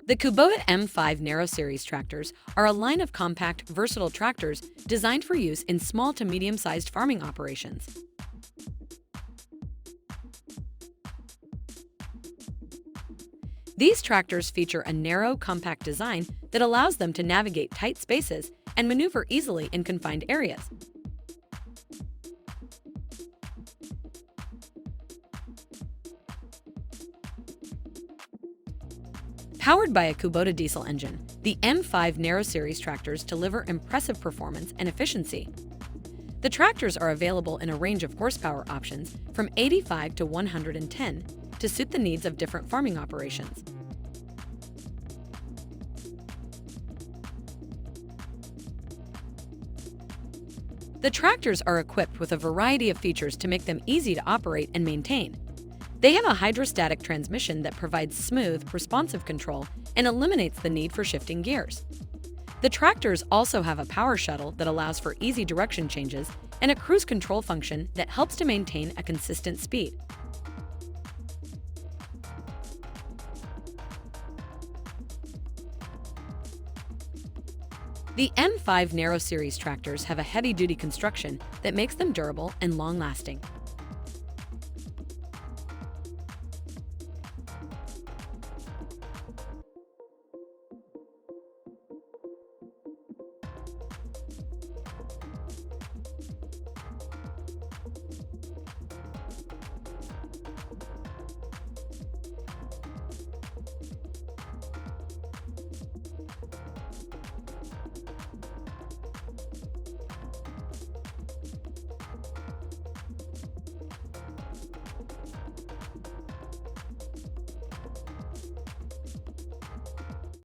The Kubota M5 Narrow Series tractors are a line of compact, versatile tractors designed for use in small to medium-sized farming operations. These tractors feature a narrow, compact design that allows them to navigate tight spaces and maneuver easily in confined areas. Powered by a Kubota diesel engine, the M5 Narrow Series tractors deliver impressive performance and efficiency. The tractors are available in a range of horsepower options from 85 to 110 to suit the needs of different farming operations. The tractors are equipped with a variety of features to make them easy to operate and maintain. They have a hydrostatic transmission that provides smooth, responsive control and eliminates the need for shifting gears. The tractors also have a power shuttle that allows for easy direction changes and a cruise control function that helps to maintain a consistent speed. The M5 Narrow Series tractors have a heavy-duty construction that makes them durable and long-lasting.